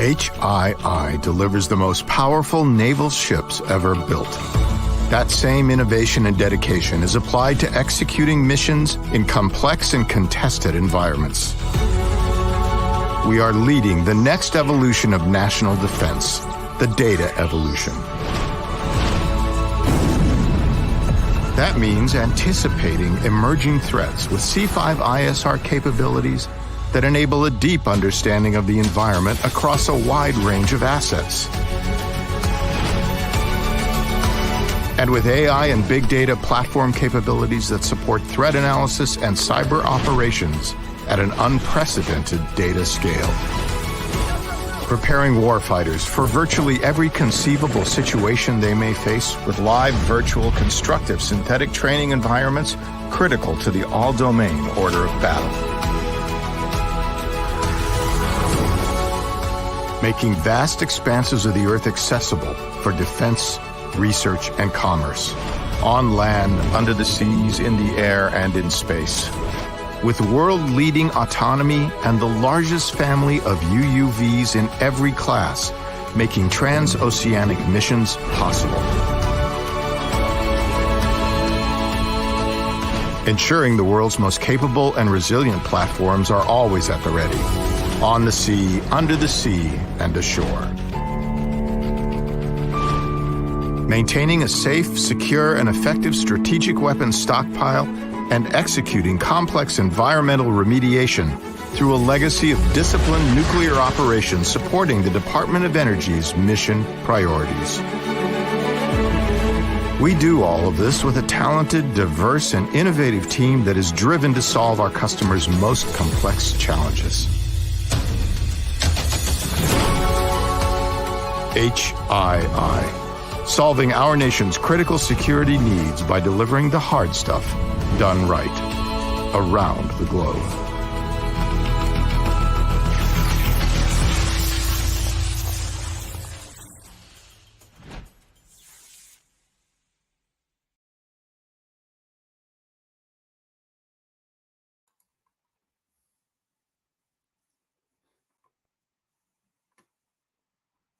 HII delivers the most powerful naval ships ever built. That same innovation and dedication is applied to executing missions in complex and contested environments. We are leading the next evolution of national defense, the data evolution. That means anticipating emerging threats with C5ISR capabilities that enable a deep understanding of the environment across a wide range of assets. And with AI and big data platform capabilities that support threat analysis and cyber operations at an unprecedented data scale. Preparing warfighters for virtually every conceivable situation they may face with live, virtual, constructive synthetic training environments critical to the all-domain order of battle. Making vast expanses of the Earth accessible for defense, research, and commerce, on land, under the seas, in the air, and in space. With world-leading autonomy and the largest family of UUVs in every class, making transoceanic missions possible. Ensuring the world's most capable and resilient platforms are always at the ready. On the sea, under the sea, and ashore. Maintaining a safe, secure, and effective strategic weapons stockpile and executing complex environmental remediation through a legacy of disciplined nuclear operations supporting the Department of Energy's mission priorities. We do all of this with a talented, diverse, and innovative team that is driven to solve our customers' most complex challenges. HII, solving our nation's critical security needs by delivering the hard stuff done right around the globe.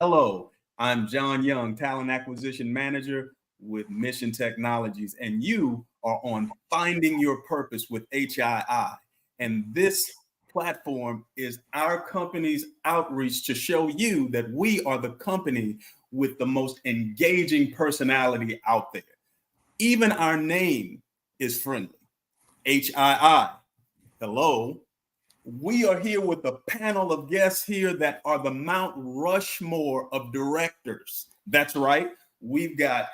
Hello, I'm John Young, Talent Acquisition Manager with Mission Technologies, and you are on Finding Your Purpose with HII. And this platform is our company's outreach to show you that we are the company with the most engaging personality out there. Even our name is friendly, HII. Hello. We are here with a panel of guests here that are the Mount Rushmore of directors. That's right. We've got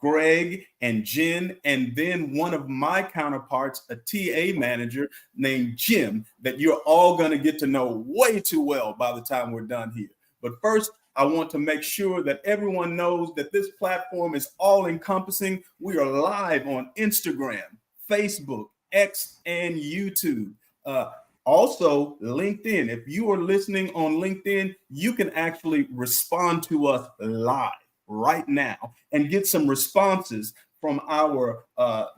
Gregg and Jen, and then one of my counterparts, a TA manager named Jim, that you're all going to get to know way too well by the time we're done here. But first, I want to make sure that everyone knows that this platform is all encompassing. We are live on Instagram, Facebook, X, and YouTube. Also, LinkedIn. If you are listening on LinkedIn, you can actually respond to us live right now and get some responses from our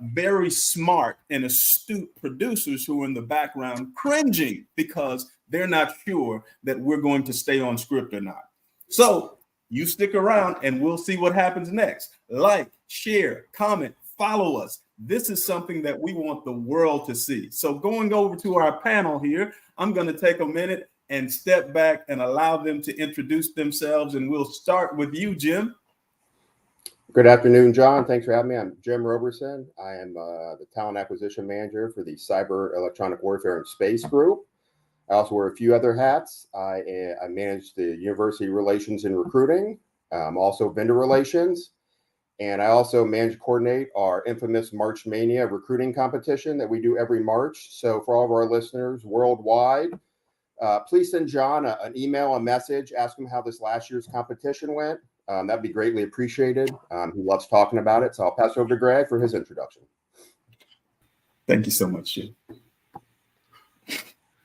very smart and astute producers who are in the background cringing because they're not sure that we're going to stay on script or not. So you stick around and we'll see what happens next. Like, share, comment, follow us. This is something that we want the world to see. So going over to our panel here, I'm going to take a minute and step back and allow them to introduce themselves. And we'll start with you, Jim. Good afternoon, John. Thanks for having me. I'm Jim Roberson. I am the Talent Acquisition Manager for the Cyber Electronic Warfare and Space Group. I also wear a few other hats. I manage the University Relations and Recruiting, also vendor relations. And I also manage and coordinate our infamous March Mania recruiting competition that we do every March. So for all of our listeners worldwide, please send John an email, a message, ask him how this last year's competition went. That'd be greatly appreciated. He loves talking about it. So I'll pass it over to Gregg for his introduction. Thank you so much, Jim.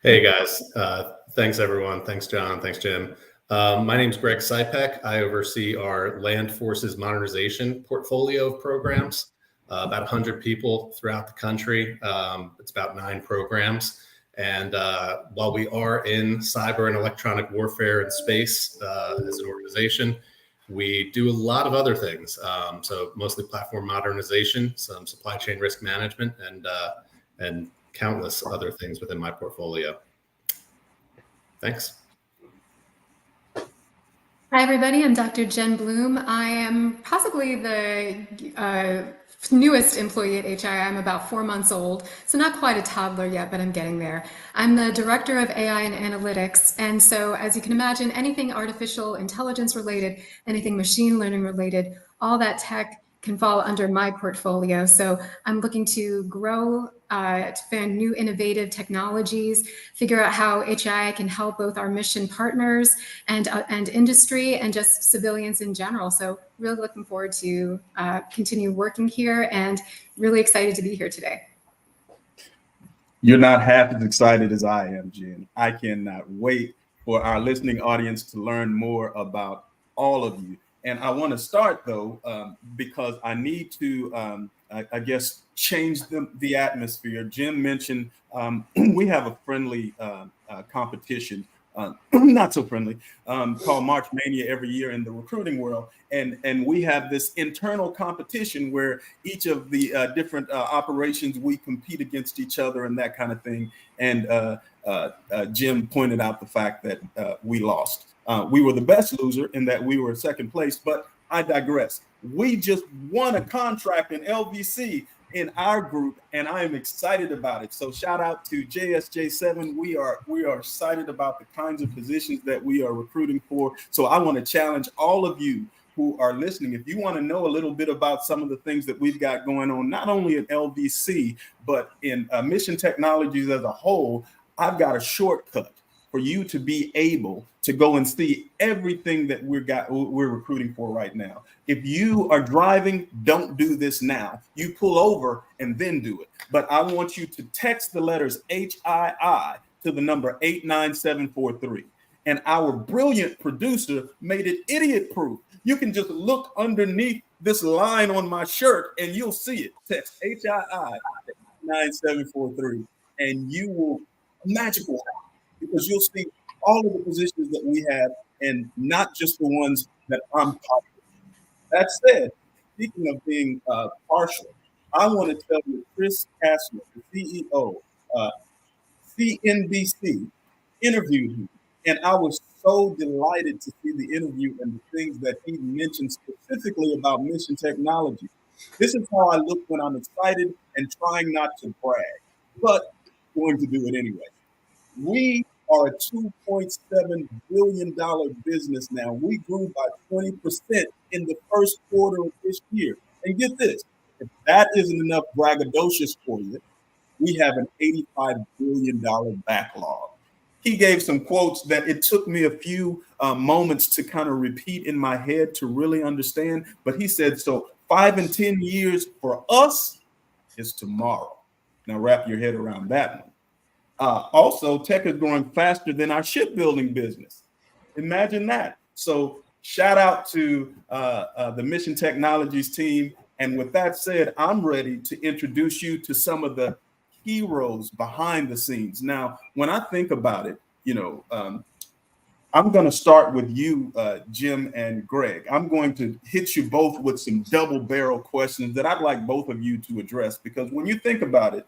Hey, guys. Thanks, everyone. Thanks, John. Thanks, Jim. My name is Gregg Sypeck. I oversee our Land Forces Modernization portfolio of programs, about 100 people throughout the country. It's about 9 programs. And while we are in cyber and electronic warfare and space as an organization, we do a lot of other things. So mostly platform modernization, some supply chain risk management, and countless other things within my portfolio. Thanks. Hi, everybody. I'm Dr. Jen Blum. I am possibly the newest employee at HII. I'm about 4 months old, so not quite a toddler yet, but I'm getting there. I'm the director of AI and analytics. And so, as you can imagine, anything artificial intelligence related, anything machine learning related, all that tech can fall under my portfolio. So I'm looking to grow, to find new innovative technologies, figure out how HII can help both our mission partners and industry and just civilians in general. So really looking forward to continue working here and really excited to be here today. You're not half as excited as I am, Jen. I cannot wait for our listening audience to learn more about all of you. And I want to start, though, because I need to, I guess, change the atmosphere. Jim mentioned we have a friendly competition, not so friendly, called March Mania every year in the recruiting world. And we have this internal competition where each of the different operations, we compete against each other and that kind of thing. And Jim pointed out the fact that we lost. We were the best loser in that we were second place, but I digress. We just won a contract in LVC in our group, and I am excited about it. So shout out to JSJ7. We are excited about the kinds of positions that we are recruiting for. So I want to challenge all of you who are listening. If you want to know a little bit about some of the things that we've got going on, not only in LVC, but in mission technologies as a whole, I've got a shortcut for you to be able to go and see everything that we're recruiting for right now. If you are driving, don't do this now. You pull over and then do it. But I want you to text the letters HII to the number 89743. And our brilliant producer made it idiot-proof. You can just look underneath this line on my shirt and you'll see it. Text HII 9743 and you will magical happen, because you'll see all of the positions that we have and not just the ones that I'm talking about. That said, speaking of being partial, I want to tell you Chris Kastner, the CEO, CNBC, interviewed him. And I was so delighted to see the interview and the things that he mentioned specifically about mission technology. This is how I look when I'm excited and trying not to brag, but going to do it anyway. We are a $2.7 billion business now. We grew by 20% in the first quarter of this year. And get this, if that isn't enough braggadocious for you, we have an $85 billion backlog. He gave some quotes that it took me a few moments to kind of repeat in my head to really understand. But he said, so 5 and 10 years for us is tomorrow. Now wrap your head around that one. Also, tech is growing faster than our shipbuilding business. Imagine that. So shout out to the Mission Technologies team. And with that said, I'm ready to introduce you to some of the heroes behind the scenes. Now, when I think about it, I'm going to start with you, Jim and Greg. I'm going to hit you both with some double barrel questions that I'd like both of you to address, because when you think about it,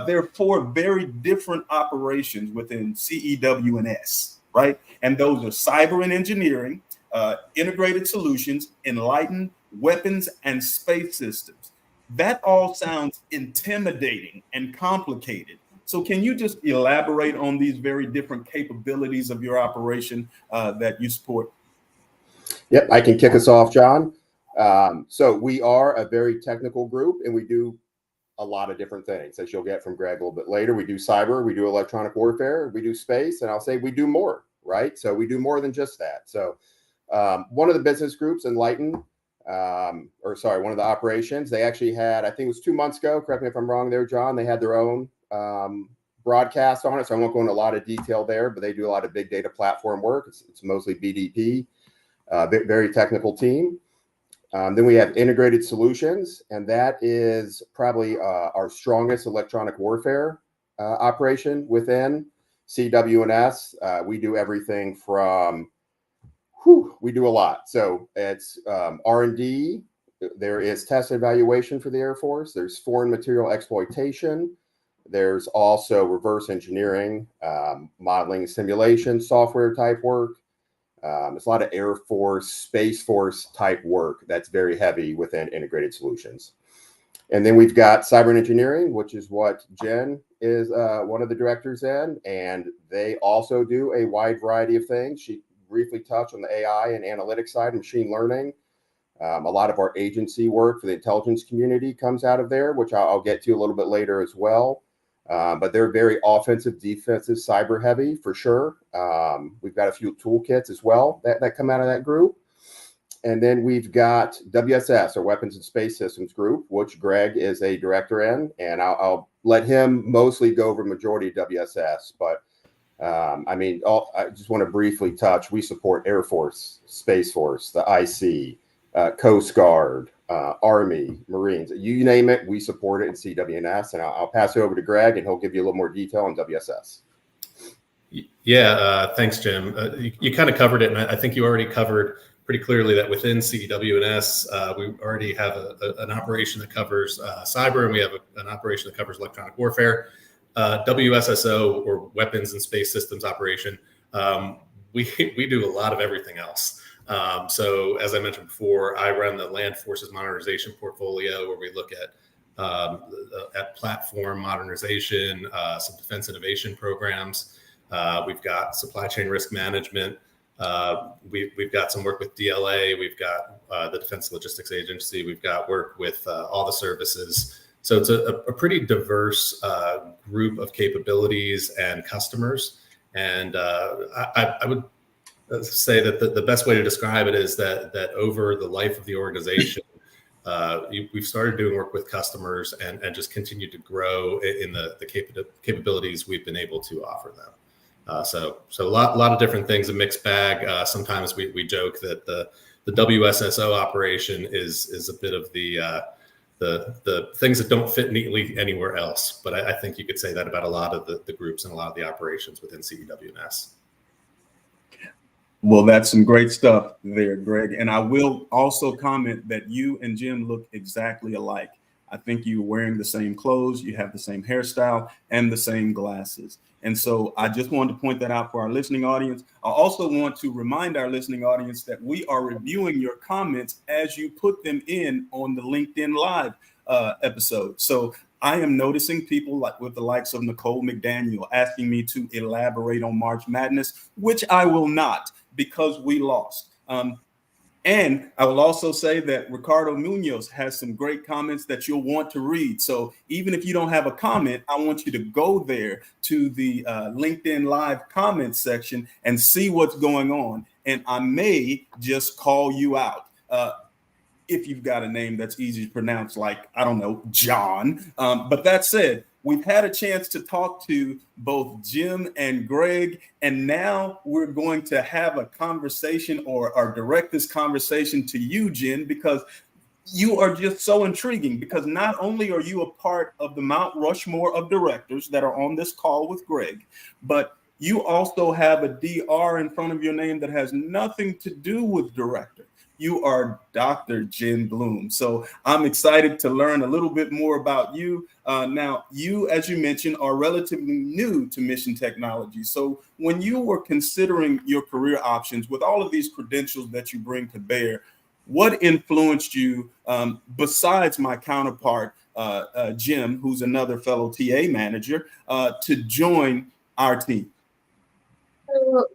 there are 4 very different operations within CEW&S, right? And those are cyber and engineering, integrated solutions, enlightened, weapons, and space systems. That all sounds intimidating and complicated. So can you just elaborate on these very different capabilities of your operation that you support? Yep, I can kick us off, John. So we are a very technical group, and we do a lot of different things, as you'll get from Greg a little bit later. We do cyber, we do electronic warfare, we do space, and I'll say we do more, right? So we do more than just that. So one of the business groups, Enlighten, one of the operations, they actually had, I think it was 2 months ago, correct me if I'm wrong there, John, they had their own broadcast on it. So I won't go into a lot of detail there, but they do a lot of big data platform work. It's mostly BDP, very technical team. Then we have integrated solutions, and that is probably our strongest electronic warfare operation within CWNS. We do everything from, we do a lot. So it's R&D. There is test evaluation for the Air Force. There's foreign material exploitation. There's also reverse engineering, modeling, simulation, software type work. It's a lot of Air Force, Space Force type work that's very heavy within integrated solutions. And then we've got cyber engineering, which is what Jen is one of the directors in. And they also do a wide variety of things. She briefly touched on the AI and analytics side and machine learning. A lot of our agency work for the intelligence community comes out of there, which I'll get to a little bit later as well. But they're very offensive, defensive, cyber heavy for sure. We've got a few toolkits as well that come out of that group. And then we've got WSS, or Weapons and Space Systems Group, which Gregg is a director in. And I'll let him mostly go over majority of WSS. But I mean, I just want to briefly touch. We support Air Force, Space Force, the IC, Coast Guard, Army, Marines, you name it, we support it in CWNS. And I'll pass it over to Gregg, and he'll give you a little more detail on WSS. Yeah, thanks, Jim. You kind of covered it, and I think you already covered pretty clearly that within CWNS, we already have an operation that covers cyber, and we have an operation that covers electronic warfare. WSSO, or Weapons and Space Systems Operation, we do a lot of everything else. So as I mentioned before, I run the Land Forces Modernization portfolio, where we look at platform modernization, some defense innovation programs. We've got supply chain risk management. We've got some work with DLA. We've got the Defense Logistics Agency. We've got work with all the services. So it's a pretty diverse group of capabilities and customers. And I would say that the best way to describe it is that over the life of the organization, we've started doing work with customers and just continued to grow in the capabilities we've been able to offer them. So a lot of different things, a mixed bag. Sometimes we joke that the WSSO operation is a bit of the things that don't fit neatly anywhere else. But I think you could say that about a lot of the groups and a lot of the operations within CEWNS. Well, that's some great stuff there, Gregg. And I will also comment that you and Jim look exactly alike. I think you're wearing the same clothes, you have the same hairstyle, and the same glasses. And so I just wanted to point that out for our listening audience. I also want to remind our listening audience that we are reviewing your comments as you put them in on the LinkedIn Live episode. So I am noticing people like with the likes of Nicole McDaniel asking me to elaborate on March Madness, which I will not, because we lost. And I will also say that Ricardo Munoz has some great comments that you'll want to read. So even if you don't have a comment, I want you to go there to the LinkedIn Live comments section and see what's going on. And I may just call you out. If you've got a name that's easy to pronounce, like, I don't know, John. But that said, we've had a chance to talk to both Jim and Gregg, and now we're going to have a conversation or direct this conversation to you, Jen, because you are just so intriguing, because not only are you a part of the Mount Rushmore of directors that are on this call with Gregg, but you also have a DR in front of your name that has nothing to do with director. You are Dr. Jen Blum. So I'm excited to learn a little bit more about you. Now, you, as you mentioned, are relatively new to mission technology. So when you were considering your career options with all of these credentials that you bring to bear, what influenced you, besides my counterpart, Jim, who's another fellow TA manager, to join our team?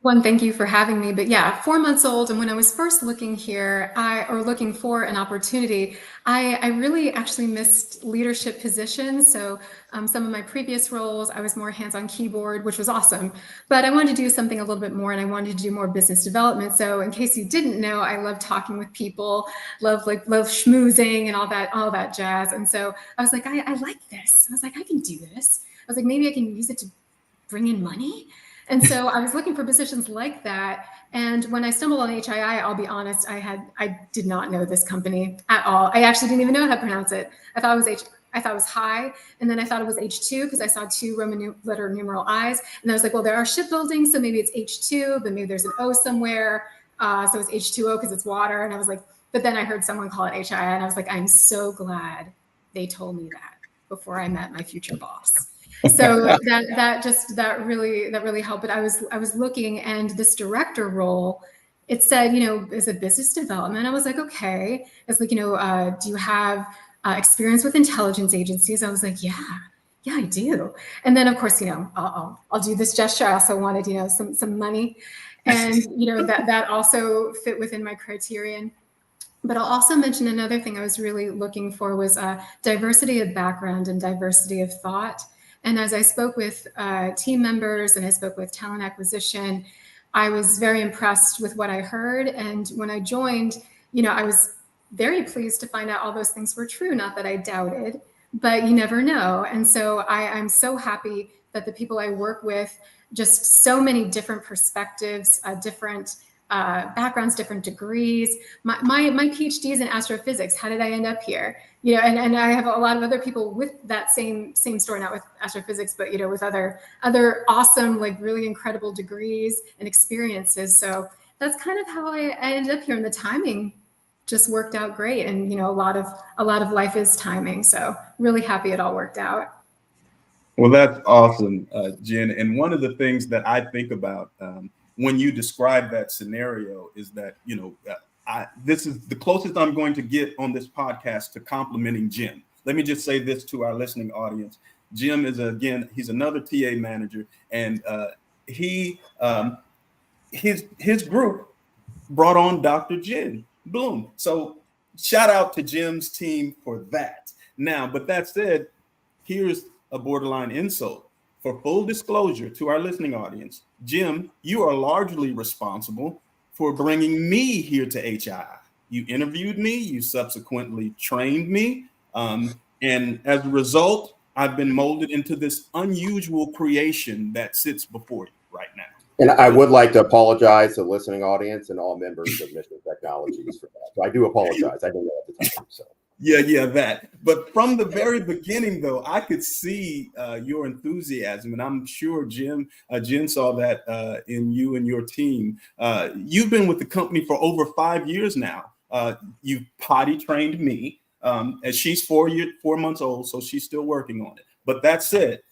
One, thank you for having me. But yeah, 4 months old. And when I was first looking here, looking for an opportunity, I really actually missed leadership positions. So some of my previous roles, I was more hands-on keyboard, which was awesome. But I wanted to do something a little bit more, and I wanted to do more business development. So in case you didn't know, I love talking with people, love schmoozing and all that jazz. And so I was like, I like this. I was like, I can do this. I was like, maybe I can use it to bring in money. And so I was looking for positions like that. And when I stumbled on HII, I'll be honest, I did not know this company at all. I actually didn't even know how to pronounce it. I thought it was I thought it was high. And then I thought it was H2 because I saw 2 Roman letter numeral I's. And I was like, well, there are shipbuilding, so maybe it's H2, but maybe there's an O somewhere. So it's H2O because it's water. And I was like, but then I heard someone call it HII, and I was like, I'm so glad they told me that before I met my future boss. So that really helped. But I was looking, and this director role, it said, is it business development? I was like, okay. It's like, do you have experience with intelligence agencies? I was like, yeah, I do. And then of course, I'll do this gesture. I also wanted, some money, and that also fit within my criterion. But I'll also mention another thing I was really looking for was diversity of background and diversity of thought. And as I spoke with team members and I spoke with talent acquisition, I was very impressed with what I heard. And when I joined, I was very pleased to find out all those things were true. Not that I doubted, but you never know. And so I'm so happy that the people I work with, just so many different perspectives, different backgrounds, different degrees. My PhD is in astrophysics. How did I end up here? And I have a lot of other people with that same story, not with astrophysics, but with other awesome, like really incredible degrees and experiences. So that's kind of how I ended up here, and the timing just worked out great. And a lot of life is timing. So really happy it all worked out. Well, that's awesome, Jen. And one of the things that I think about when you describe that scenario is that, this is the closest I'm going to get on this podcast to complimenting Jim. Let me just say this to our listening audience. Jim is, he's another TA manager, and his group brought on Dr. Jen Blum. So shout out to Jim's team for that. Now, but that said, here's a borderline insult. For full disclosure to our listening audience, Jim, you are largely responsible for bringing me here to HII. You interviewed me, you subsequently trained me, and as a result, I've been molded into this unusual creation that sits before you right now. And I would like to apologize to the listening audience and all members of Mission Technologies for that. So I do apologize. I didn't know at the time. So. Yeah, that. But from the very beginning, though, I could see your enthusiasm, and I'm sure Jen saw that in you and your team. You've been with the company for over 5 years now. You've potty trained me, and she's 4 months old, so she's still working on it. But that said,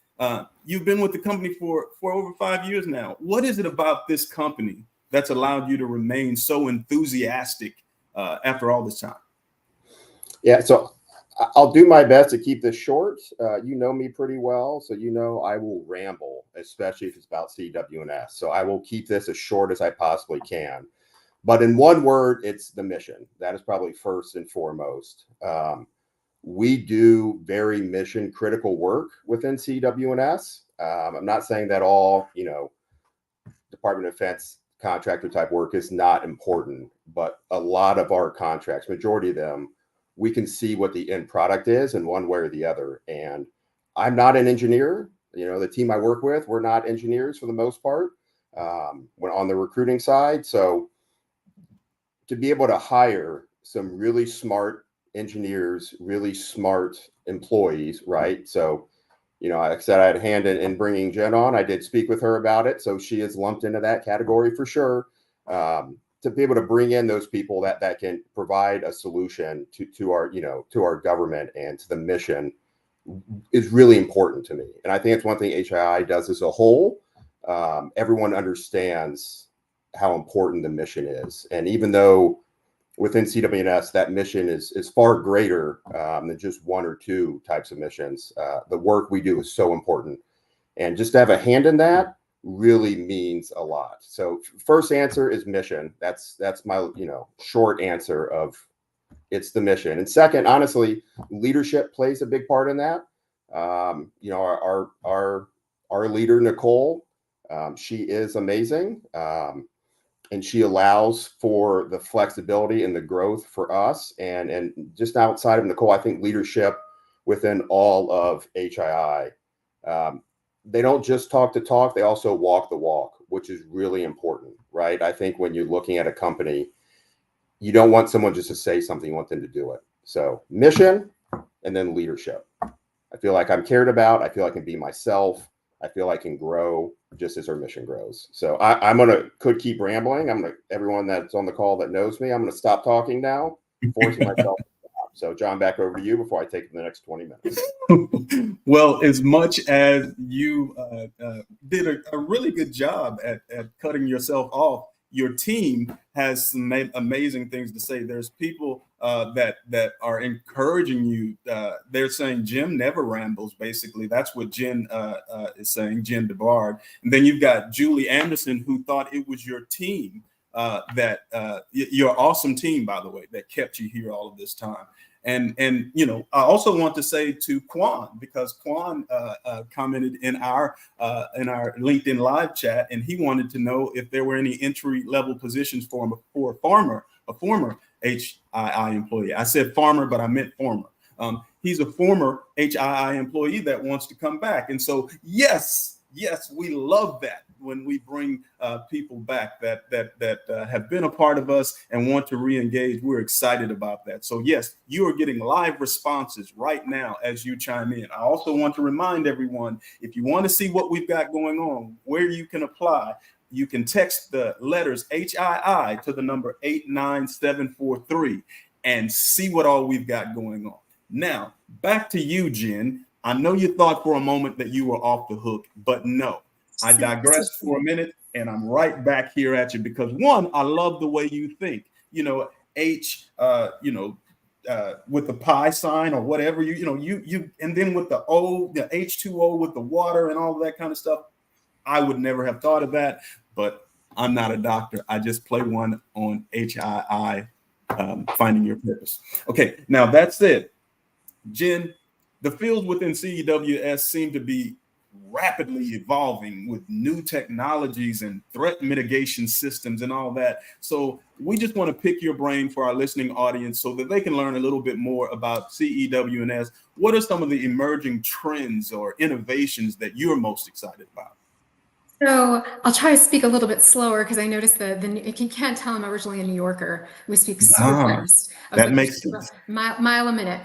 you've been with the company for over 5 years now. What is it about this company that's allowed you to remain so enthusiastic after all this time? Yeah, so I'll do my best to keep this short. You know me pretty well, so I will ramble, especially if it's about CWNS. So I will keep this as short as I possibly can. But in one word, it's the mission. That is probably first and foremost. We do very mission critical work within CWNS. I'm not saying that all, Department of Defense contractor type work is not important, but a lot of our contracts, majority of them, we can see what the end product is in one way or the other. And I'm not an engineer. The team I work with, we're not engineers for the most part. When on the recruiting side. So to be able to hire some really smart engineers, really smart employees, right? So, like I said, I had a hand in bringing Jen on. I did speak with her about it. So she is lumped into that category for sure. To be able to bring in those people that can provide a solution to our government and to the mission is really important to me. And I think it's one thing HII does as a whole. Everyone understands how important the mission is. And even though within CWNS, that mission is far greater than just one or two types of missions, the work we do is so important. And just to have a hand in that really means a lot. So first answer is mission. That's my short answer of it's the mission. And second, honestly, leadership plays a big part in that. Our leader Nicole, she is amazing, and she allows for the flexibility and the growth for us. And just outside of Nicole, I think leadership within all of HII. They don't just talk the talk, they also walk the walk, which is really important, right? I think when you're looking at a company, you don't want someone just to say something, you want them to do it. So mission and then leadership. I feel like I'm cared about. I feel I can be myself. I feel I can grow just as our mission grows. So I'm could keep rambling. Everyone that's on the call that knows me, I'm gonna stop talking now, forcing myself to stop. So John, back over to you before I take the next 20 minutes. Well, as much as you did a really good job at cutting yourself off, your team has some amazing things to say. There's people that are encouraging you. They're saying Jim never rambles. Basically, that's what Jen is saying, Jen DeBard. And then you've got Julie Anderson, who thought it was your team your awesome team, by the way, that kept you here all of this time. And you know, I also want to say to Quan, because Quan commented in our LinkedIn live chat, and he wanted to know if there were any entry level positions for a former HII employee. I said farmer, but I meant former. He's a former HII employee that wants to come back, and so yes, we love that when we bring people back that have been a part of us and want to re-engage. We're excited about that. So yes, you are getting live responses right now as you chime in. I also want to remind everyone, if you want to see what we've got going on, where you can apply, you can text the letters HII to the number 89743 and see what all we've got going on. Now, back to you, Jen. I know you thought for a moment that you were off the hook, but no. I digressed for a minute, and I'm right back here at you because one, I love the way you think. You know, with the pi sign or whatever you and then with the O, the H2O with the water and all that kind of stuff. I would never have thought of that, but I'm not a doctor. I just play one on HII, finding your purpose. Okay, now that's it, Jen. The fields within CEWS seem to be rapidly evolving with new technologies and threat mitigation systems and all that. So we just want to pick your brain for our listening audience so that they can learn a little bit more about CEWS. What are some of the emerging trends or innovations that you're most excited about? So I'll try to speak a little bit slower because I noticed if you can't tell, I'm originally a New Yorker. We speak super fast. That makes sense. Mile a minute.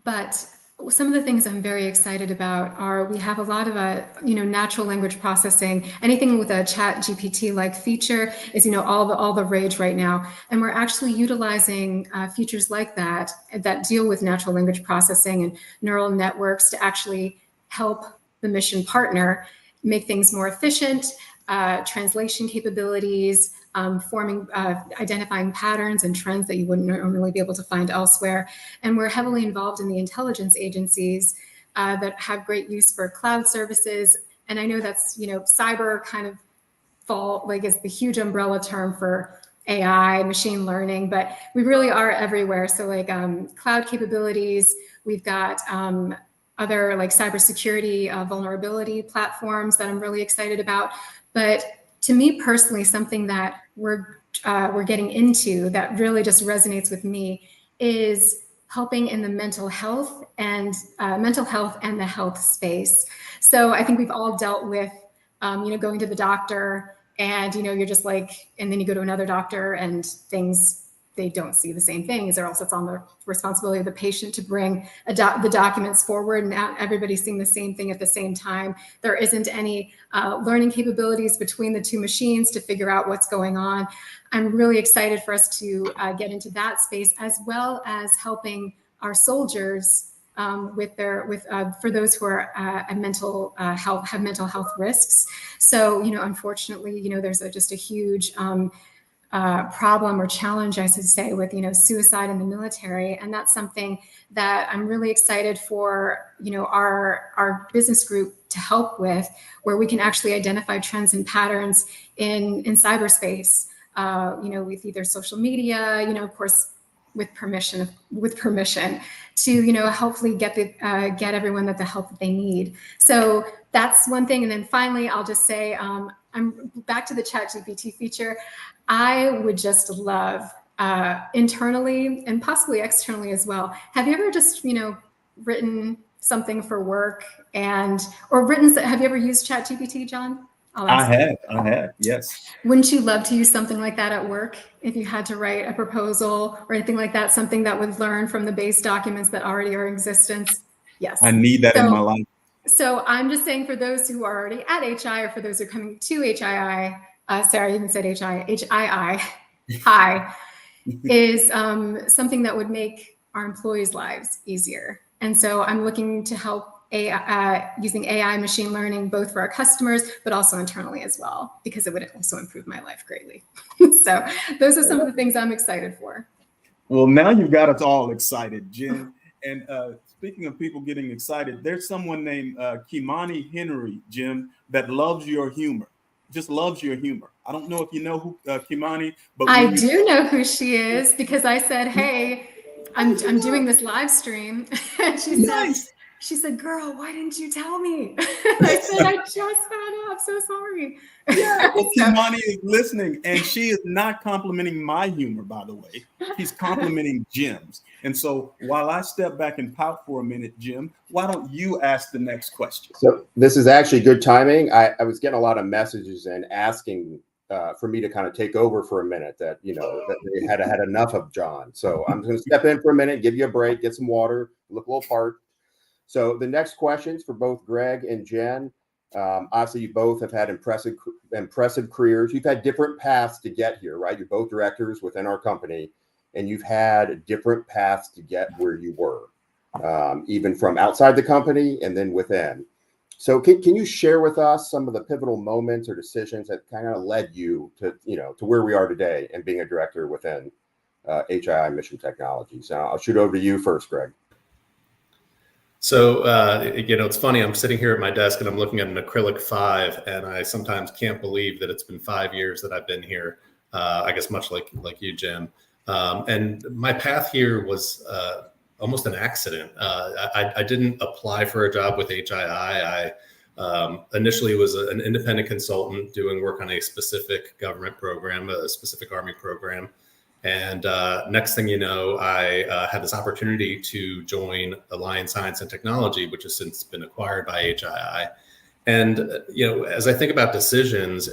But some of the things I'm very excited about are we have a lot of natural language processing. Anything with a Chat GPT like feature is all the rage right now, and we're actually utilizing features like that deal with natural language processing and neural networks to actually help the mission partner make things more efficient, translation capabilities, identifying patterns and trends that you wouldn't normally be able to find elsewhere. And we're heavily involved in the intelligence agencies that have great use for cloud services. And I know that's, cyber kind of is the huge umbrella term for AI, machine learning, but we really are everywhere. So cloud capabilities, we've got other cybersecurity vulnerability platforms that I'm really excited about. But to me personally, something that we're getting into that really just resonates with me is helping in the mental health and the health space. So I think we've all dealt with, going to the doctor and, you're just and then you go to another doctor and they don't see the same things, or else it's on the responsibility of the patient to bring the documents forward. Now everybody's seeing the same thing at the same time. There isn't any learning capabilities between the two machines to figure out what's going on. I'm really excited for us to get into that space, as well as helping our soldiers for those who are have mental health risks. So, unfortunately, there's just a huge problem or challenge, I should say, with suicide in the military, and that's something that I'm really excited for our business group to help with, where we can actually identify trends and patterns in cyberspace, with either social media, of course, with permission, to hopefully get everyone the help that they need. So that's one thing, and then finally, I'll just say I'm back to the ChatGPT feature. I would just love internally and possibly externally as well. Have you ever just, written something for work have you ever used ChatGPT, John? I have, yes. Wouldn't you love to use something like that at work? If you had to write a proposal or anything like that, something that would learn from the base documents that already are in existence? Yes. I need that in my life. So I'm just saying, for those who are already at HI, or for those who are coming to HII, Sarah even said HII, hi, is something that would make our employees' lives easier. And so I'm looking to help using AI, machine learning, both for our customers, but also internally as well, because it would also improve my life greatly. So those are some of the things I'm excited for. Well, now you've got us all excited, Jen. And speaking of people getting excited, there's someone named Kimani Henry, Jim, that loves your humor. Just loves your humor. I don't know if you know who Kimani, but I do know who she is, because I said, "Hey, I'm doing this live stream," and she said, "Girl, why didn't you tell me?" And I said, "I just found out. I'm so sorry." Yeah, well, Kimani is listening, and she is not complimenting my humor, by the way. She's complimenting Jim's. And so while I step back and pout for a minute, Jim, why don't you ask the next question? So this is actually good timing. I was getting a lot of messages and asking for me to kind of take over for a minute, that, you know, that they had enough of John. So I'm going to step in for a minute, give you a break, get some water, look a little parched. So the next questions for both Gregg and Jen. Obviously, you both have had impressive careers. You've had different paths to get here, right? You're both directors within our company, and you've had different paths to get where you were, even from outside the company and then within. So can you share with us some of the pivotal moments or decisions that kind of led you to, you know, to where we are today and being a director within HII Mission Technologies? I'll shoot over to you first, Gregg. So, you know, it's funny, I'm sitting here at my desk and I'm looking at an acrylic 5, and I sometimes can't believe that it's been 5 years that I've been here. I guess much like you, Jim. And my path here was almost an accident. I didn't apply for a job with HII. I initially was an independent consultant doing work on a specific government program, a specific Army program. And next thing you know, I had this opportunity to join Alliance Science and Technology, which has since been acquired by HII. And, you know, as I think about decisions,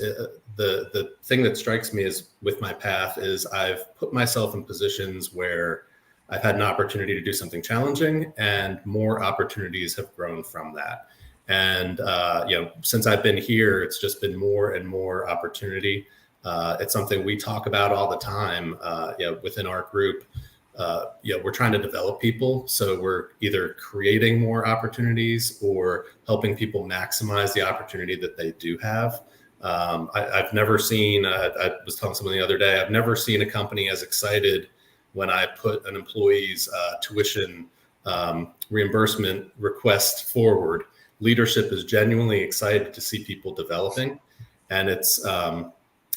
the thing that strikes me is with my path is I've put myself in positions where I've had an opportunity to do something challenging, and more opportunities have grown from that. And, you know, since I've been here, it's just been more and more opportunity. It's something we talk about all the time, you know, within our group. You know, we're trying to develop people. So we're either creating more opportunities or helping people maximize the opportunity that they do have. I've never seen, I was telling someone the other day, I've never seen a company as excited when I put an employee's tuition reimbursement request forward. Leadership is genuinely excited to see people developing. And it's,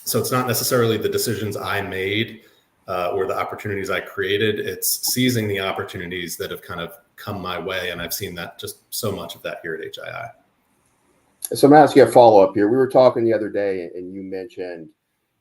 so it's not necessarily the decisions I made or the opportunities I created. It's seizing the opportunities that have kind of come my way. And I've seen that, just so much of that here at HII. So I'm going to ask you a follow-up here. We were talking the other day, and you mentioned,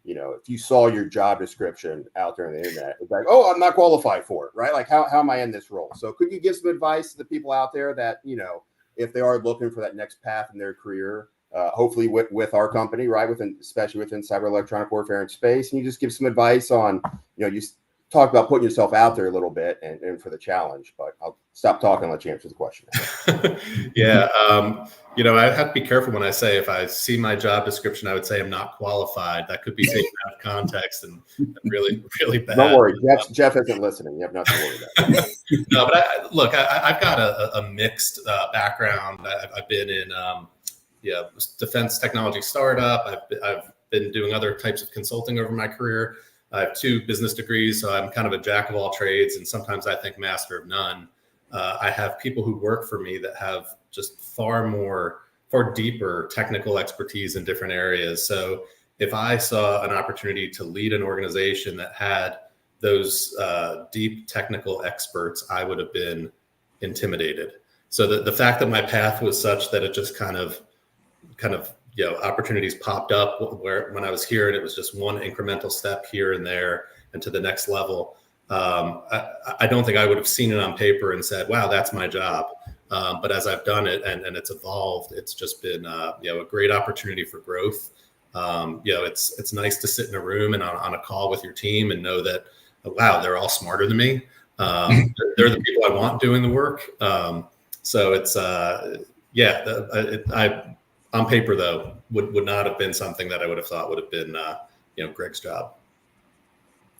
you know, if you saw your job description out there on the internet, it's like, oh, I'm not qualified for it, right? Like, how am I in this role? So could you give some advice to the people out there that, you know, if they are looking for that next path in their career, hopefully with our company, right, especially within cyber electronic warfare and space, and you just give some advice on, you know, you talk about putting yourself out there a little bit and for the challenge, but I'll stop talking and let you answer the question. Yeah. You know, I have to be careful when I say, if I see my job description, I would say I'm not qualified. That could be taken out of context and really, really bad. Don't worry. Jeff isn't listening. You have nothing to worry about. No, but look, I've got a mixed background. I've been in, defense technology startup. I've been doing other types of consulting over my career. I have 2 business degrees, so I'm kind of a jack of all trades, and sometimes I think master of none. I have people who work for me that have just far deeper technical expertise in different areas. So if I saw an opportunity to lead an organization that had those deep technical experts, I would have been intimidated. So the fact that my path was such that it just kind of, you know, opportunities popped up where when I was here, and it was just one incremental step here and there and to the next level. I don't think I would have seen it on paper and said, wow, that's my job. But as I've done it and it's evolved, it's just been, you know, a great opportunity for growth. You know, it's nice to sit in a room and on a call with your team and know that, wow, they're all smarter than me. They're the people I want doing the work. So it's on paper though would not have been something that I would have thought would have been Gregg's job.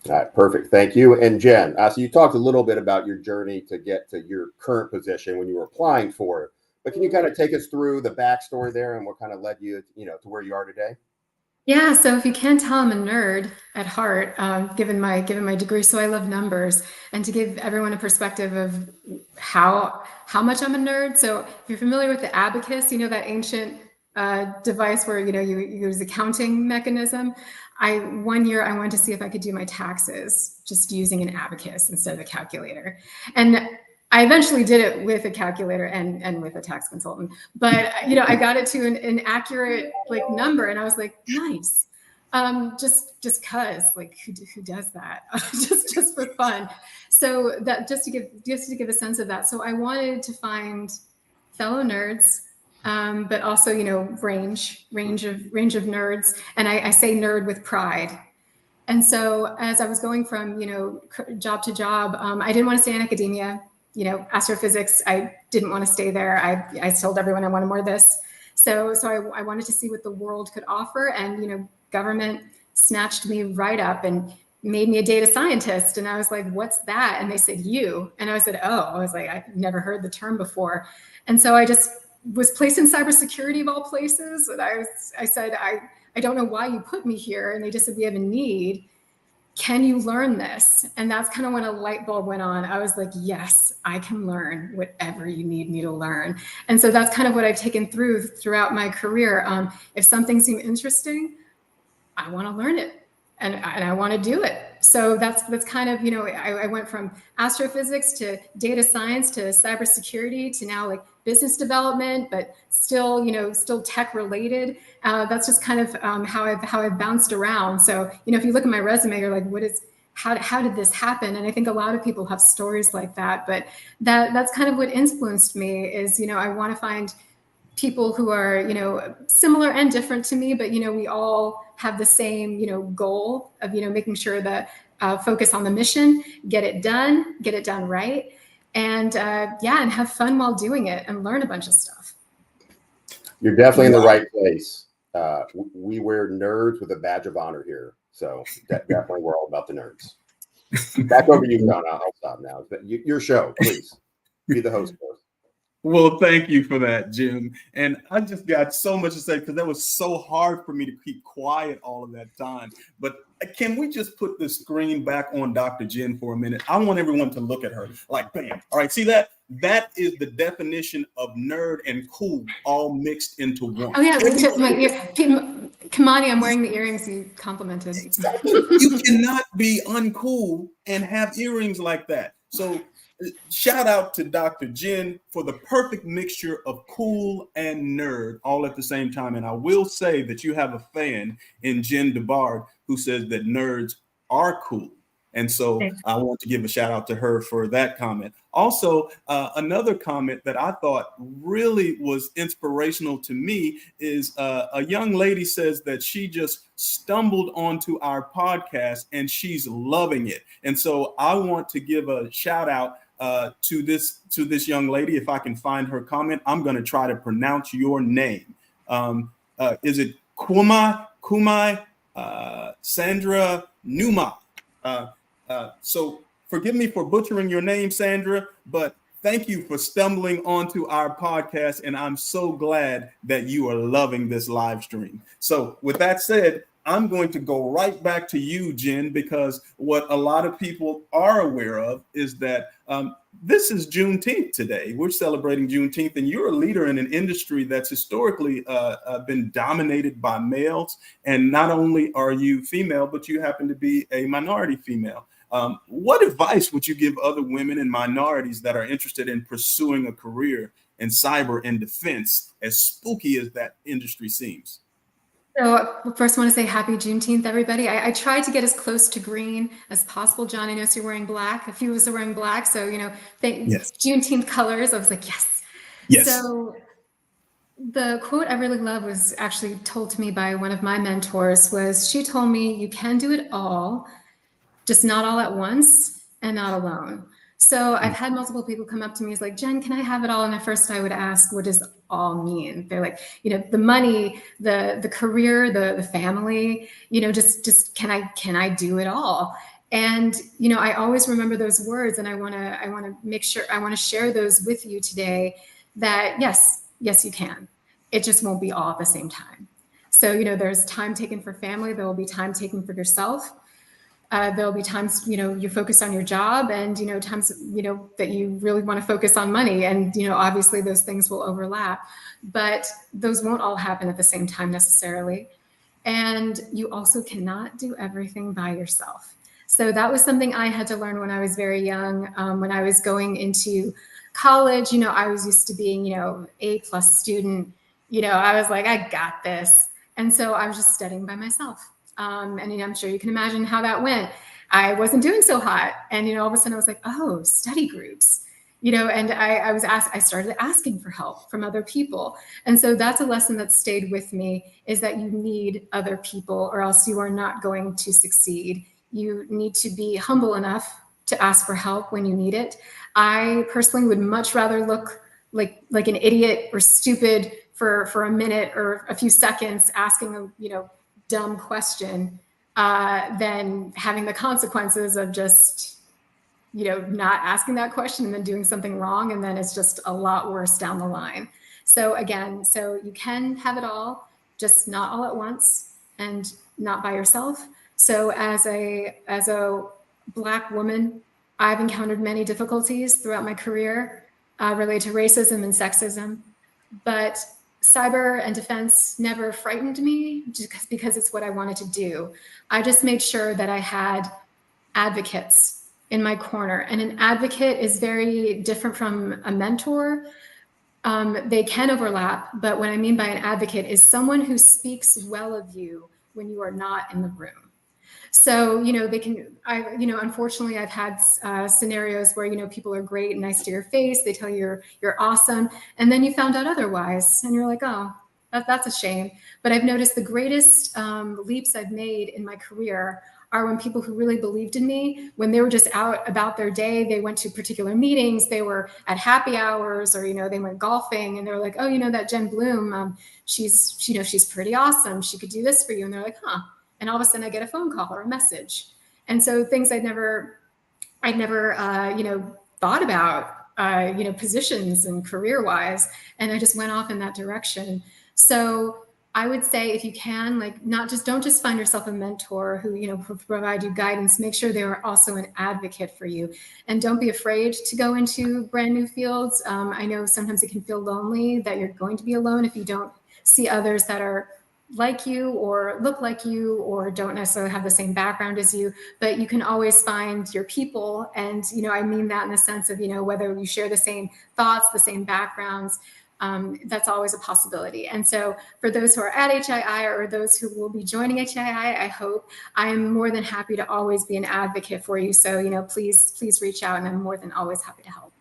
All right, perfect. Thank you. And Jen, so you talked a little bit about your journey to get to your current position when you were applying for it, but can you kind of take us through the backstory there and what kind of led you, to where you are today? Yeah, so if you can't tell, I'm a nerd at heart, given my degree. So I love numbers, and to give everyone a perspective of how much I'm a nerd. So if you're familiar with the abacus, that ancient device where you use a counting mechanism. One year I wanted to see if I could do my taxes just using an abacus instead of a calculator, and I eventually did it with a calculator and with a tax consultant, but I got it to an accurate number, and I was like, nice. Just cause who does that? just for fun. So that just to give a sense of that. So I wanted to find fellow nerds, but also range of nerds, and I say nerd with pride. And so as I was going from job to job, I didn't want to stay in academia. Astrophysics, I didn't want to stay there. I told everyone I wanted more of this. So I wanted to see what the world could offer, and government snatched me right up and made me a data scientist. And I was like, what's that? And they said, you. And I said, oh. I was like, I've never heard the term before. And so I just was placed in cybersecurity of all places. And I said, I don't know why you put me here. And they just said, we have a need. Can you learn this? And that's kind of when a light bulb went on. I was like, yes, I can learn whatever you need me to learn. And so that's kind of what I've taken throughout my career. If something seemed interesting, I want to learn it, and I want to do it. So that's kind of, I went from astrophysics to data science to cybersecurity to now business development, but still tech related. That's just kind of how I've bounced around. So, if you look at my resume, you're like, how did this happen? And I think a lot of people have stories like that, but that's kind of what influenced me is, I want to find people who are, similar and different to me, but, we all have the same, goal of, making sure that focus on the mission, get it done right. And and have fun while doing it and learn a bunch of stuff. You're definitely in the right place. We wear nerds with a badge of honor here. So definitely we're all about the nerds. Back over to you, John. I'll stop now. Your show, please. Be the host. Well, thank you for that, Jim. And I just got so much to say because that was so hard for me to keep quiet all of that time. But can we just put the screen back on Dr. Jen for a minute? I want everyone to look at her like, bam. All right, see that? That is the definition of nerd and cool all mixed into one. Oh, yeah. Kamani, I'm wearing the earrings you complimented. You cannot be uncool and have earrings like that. So shout out to Dr. Jen for the perfect mixture of cool and nerd all at the same time. And I will say that you have a fan in Jen DeBard who says that nerds are cool. And so I want to give a shout out to her for that comment. Also, another comment that I thought really was inspirational to me is a young lady says that she just stumbled onto our podcast and she's loving it. And so I want to give a shout out to this young lady. If I can find her comment, I'm going to try to pronounce your name. Is it Kumai Sandra Numa? So forgive me for butchering your name, Sandra, but thank you for stumbling onto our podcast. And I'm so glad that you are loving this live stream. So with that said, I'm going to go right back to you, Jen, because what a lot of people are aware of is that this is Juneteenth today. We're celebrating Juneteenth, and you're a leader in an industry that's historically been dominated by males. And not only are you female, but you happen to be a minority female. What advice would you give other women and minorities that are interested in pursuing a career in cyber and defense, as spooky as that industry seems? So first, I want to say happy Juneteenth, everybody. I tried to get as close to green as possible. John, I noticed you're wearing black. A few of us are wearing black. So, Yes. Juneteenth colors. I was like, yes. Yes. So the quote I really love was actually told to me by one of my mentors. She told me, you can do it all, just not all at once and not alone. So I've had multiple people come up to me, it's like, Jen, can I have it all? And at first I would ask, what does all mean? They're like, the money, the career, the family, just can I do it all? And, I always remember those words, and I want to make sure, I want to share those with you today, that yes, you can. It just won't be all at the same time. So, there's time taken for family. There will be time taken for yourself. There'll be times, you focus on your job, and, times, that you really want to focus on money. And, obviously those things will overlap, but those won't all happen at the same time necessarily. And you also cannot do everything by yourself. So that was something I had to learn when I was very young. When I was going into college, I was used to being, A+ student, I was like, I got this. And so I was just studying by myself. And I'm sure you can imagine how that went. I wasn't doing so hot. And, all of a sudden I was like, oh, study groups, and I started asking for help from other people. And so that's a lesson that stayed with me, is that you need other people, or else you are not going to succeed. You need to be humble enough to ask for help when you need it. I personally would much rather look like an idiot or stupid for a minute or a few seconds asking a, dumb question than having the consequences of just, not asking that question and then doing something wrong. And then it's just a lot worse down the line. So again, you can have it all, just not all at once and not by yourself. So as a Black woman, I've encountered many difficulties throughout my career related to racism and sexism, but cyber and defense never frightened me, just because it's what I wanted to do. I just made sure that I had advocates in my corner. And an advocate is very different from a mentor. They can overlap, but what I mean by an advocate is someone who speaks well of you when you are not in the room. So, unfortunately, I've had scenarios where, people are great and nice to your face. They tell you you're awesome. And then you found out otherwise. And you're like, oh, that's a shame. But I've noticed the greatest leaps I've made in my career are when people who really believed in me, when they were just out about their day, they went to particular meetings, they were at happy hours, or, they went golfing, and they're like, oh, that Jen Blum, she's pretty awesome. She could do this for you. And they're like, huh. And all of a sudden I get a phone call or a message. And so things I'd never thought about, positions and career wise. And I just went off in that direction. So I would say, if you can, don't just find yourself a mentor who, provide you guidance, make sure they are also an advocate for you. And don't be afraid to go into brand new fields. I know sometimes it can feel lonely, that you're going to be alone if you don't see others that are like you or look like you or don't necessarily have the same background as you, but you can always find your people. And, I mean that in the sense of, whether you share the same thoughts, the same backgrounds, that's always a possibility. And so for those who are at HII or those who will be joining HII, I hope, I am more than happy to always be an advocate for you. So, please reach out, and I'm more than always happy to help.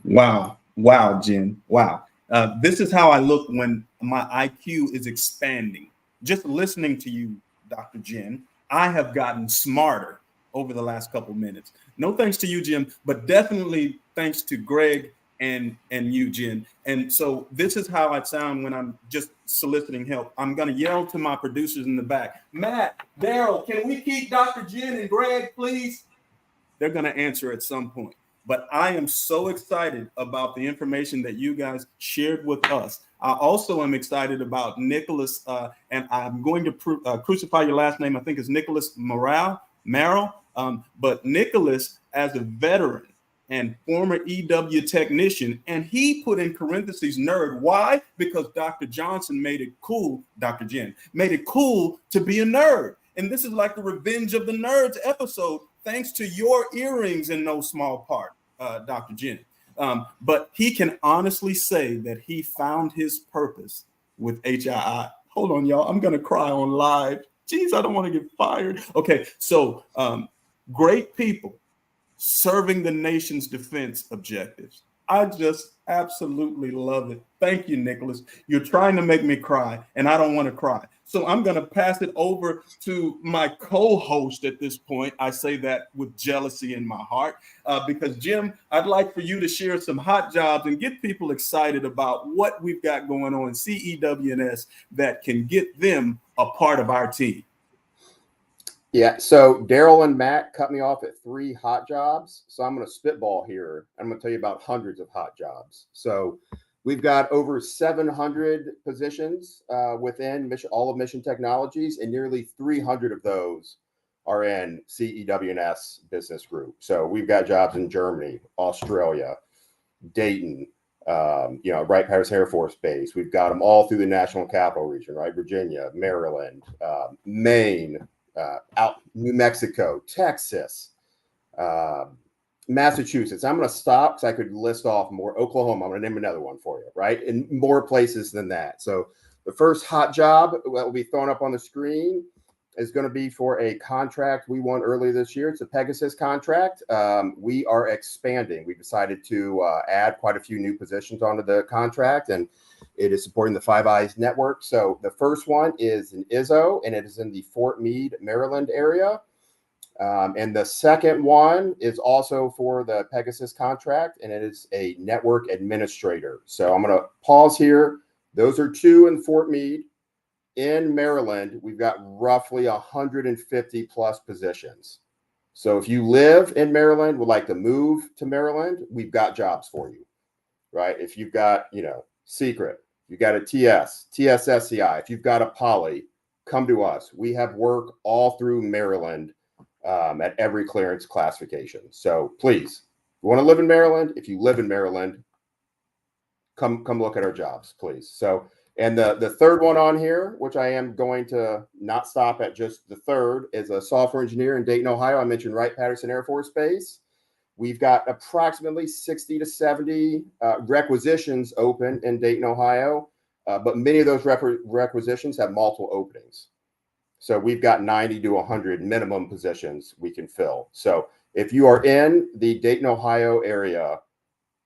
Wow, Jen. Wow. This is how I look when my IQ is expanding. Just listening to you, Dr. Jen, I have gotten smarter over the last couple minutes. No thanks to you, Jim, but definitely thanks to Gregg and you, Jen. And so this is how I sound when I'm just soliciting help. I'm going to yell to my producers in the back, Matt, Daryl, can we keep Dr. Jen and Gregg, please? They're going to answer at some point. But I am so excited about the information that you guys shared with us. I also am excited about Nicholas, and I'm going to crucify your last name. I think it's Nicholas Merrill. But Nicholas, as a veteran and former EW technician, and he put in parentheses nerd. Why? Because Dr. Johnson made it cool, Dr. Jen, made it cool to be a nerd. And this is like the Revenge of the Nerds episode, thanks to your earrings in no small part, Dr. Jen. But he can honestly say that he found his purpose with HII. Hold on, y'all. I'm going to cry on live. Jeez, I don't want to get fired. Okay, so great people serving the nation's defense objectives. I just absolutely love it. Thank you, Nicholas. You're trying to make me cry, and I don't want to cry. So I'm going to pass it over to my co-host at this point. I say that with jealousy in my heart, because Jim, I'd like for you to share some hot jobs and get people excited about what we've got going on in CEWNS that can get them a part of our team. Yeah, so Daryl and Matt cut me off at 3 hot jobs. So I'm going to spitball here. I'm going to tell you about hundreds of hot jobs. So we've got over 700 positions within all of Mission Technologies, and nearly 300 of those are in CEWNS Business Group. So we've got jobs in Germany, Australia, Dayton, Wright-Patterson Air Force Base. We've got them all through the National Capital Region, right? Virginia, Maryland, Maine, out New Mexico, Texas, Massachusetts. I'm going to stop because I could list off more. Oklahoma, I'm going to name another one for you, right? In more places than that. So the first hot job that will be thrown up on the screen is going to be for a contract we won earlier this year. It's a Pegasus contract. We are expanding. We decided to add quite a few new positions onto the contract, and it is supporting the Five Eyes network. So the first one is an ISO, and it is in the Fort Meade, Maryland area. And the second one is also for the Pegasus contract, and it is a network administrator. So I'm going to pause here. Those are 2 in Fort Meade. In Maryland, we've got roughly 150 plus positions. So if you live in Maryland, would like to move to Maryland, we've got jobs for you, right? If you've got, Secret, you got a TSSCI, if you've got a Poly, come to us. We have work all through Maryland at every clearance classification. So please, if you want to live in Maryland, if you live in Maryland, come look at our jobs, please. So, and the third one on here, which I am going to not stop at just the third, is a software engineer in Dayton, Ohio. I mentioned Wright-Patterson Air Force Base. We've got approximately 60 to 70 requisitions open in Dayton, Ohio, but many of those requisitions have multiple openings. So we've got 90 to 100 minimum positions we can fill. So if you are in the Dayton, Ohio area,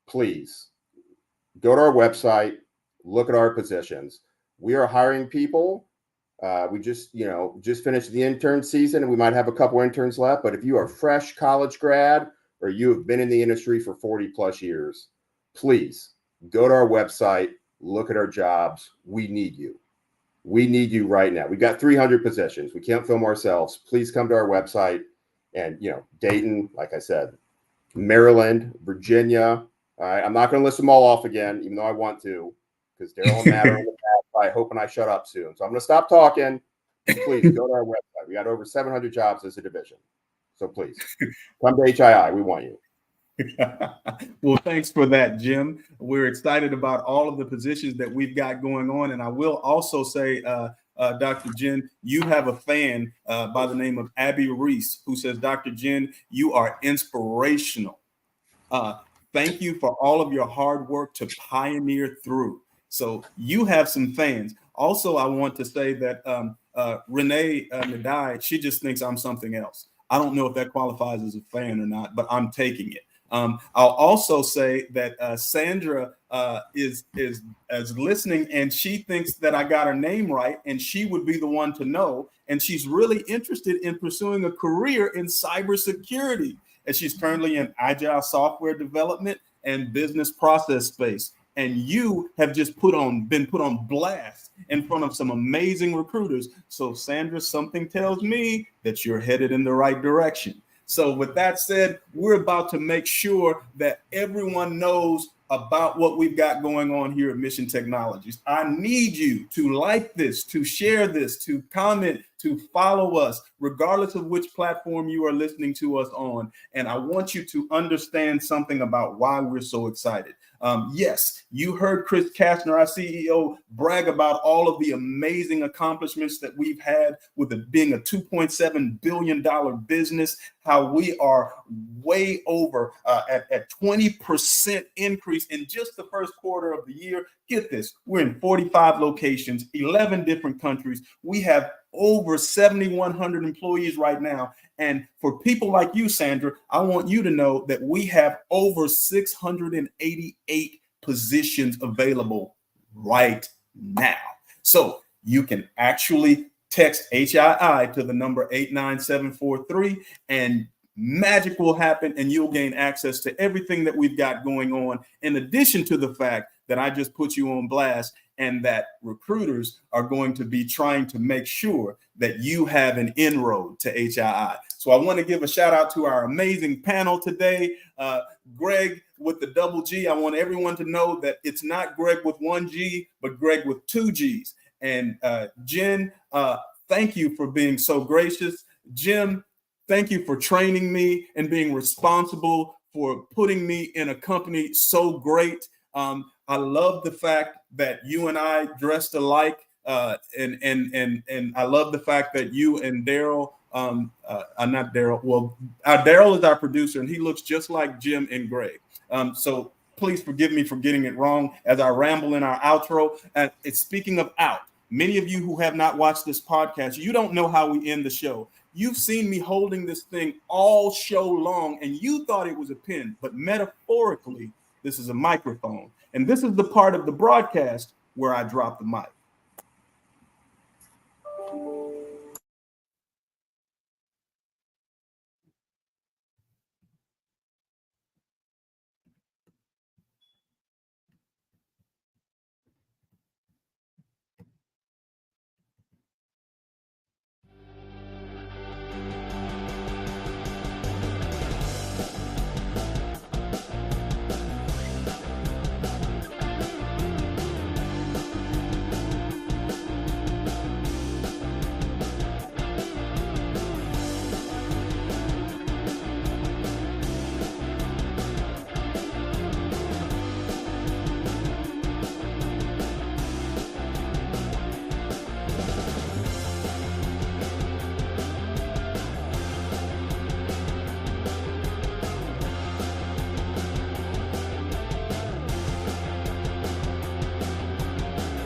please go to our website, look at our positions. We are hiring people. We just finished the intern season, and we might have a couple interns left. But if you are fresh college grad or you have been in the industry for 40 plus years, please go to our website, look at our jobs. We need you. We need you right now. We've got 300 positions. We can't fill them ourselves. Please come to our website. And, Dayton, like I said, Maryland, Virginia. All right. I'm not going to list them all off again, even though I want to, because Daryl and Matt are in the past. I hope and I shut up soon. So I'm going to stop talking. Please go to our website. We got over 700 jobs as a division. So please come to HII. We want you. Well, thanks for that, Jim. We're excited about all of the positions that we've got going on. And I will also say, Dr. Jen, you have a fan by the name of Abby Reese who says, Dr. Jen, you are inspirational. Thank you for all of your hard work to pioneer through. So you have some fans. Also, I want to say that Renee Nadai, she just thinks I'm something else. I don't know if that qualifies as a fan or not, but I'm taking it. I'll also say that Sandra is listening, and she thinks that I got her name right, and she would be the one to know. And she's really interested in pursuing a career in cybersecurity, and she's currently in agile software development and business process space. And you have just been put on blast in front of some amazing recruiters. So Sandra, something tells me that you're headed in the right direction. So with that said, we're about to make sure that everyone knows about what we've got going on here at Mission Technologies. I need you to like this, to share this, to comment, to follow us, regardless of which platform you are listening to us on. And I want you to understand something about why we're so excited. Yes, you heard Chris Kastner, our CEO, brag about all of the amazing accomplishments that we've had with it being a $2.7 billion business, how we are way over at 20% increase in just the first quarter of the year. Get this, we're in 45 locations, 11 different countries. We have over 7,100 employees right now. And for people like you, Sandra, I want you to know that we have over 688 positions available right now. So you can actually text HII to the number 89743 and magic will happen and you'll gain access to everything that we've got going on, in addition to the fact that I just put you on blast and that recruiters are going to be trying to make sure that you have an inroad to HII. So I want to give a shout out to our amazing panel today. Gregg with the double G. I want everyone to know that it's not Gregg with one G, but Gregg with two G's. And Jen, thank you for being so gracious. Jim, thank you for training me and being responsible for putting me in a company so great. I love the fact that you and I dressed alike, and I love the fact that you and Daryl, not Daryl. Well, Daryl is our producer, and he looks just like Jim and Gregg. So please forgive me for getting it wrong as I ramble in our outro. It's speaking of out. Many of you who have not watched this podcast, you don't know how we end the show. You've seen me holding this thing all show long, and you thought it was a pen, but metaphorically, this is a microphone. And this is the part of the broadcast where I drop the mic.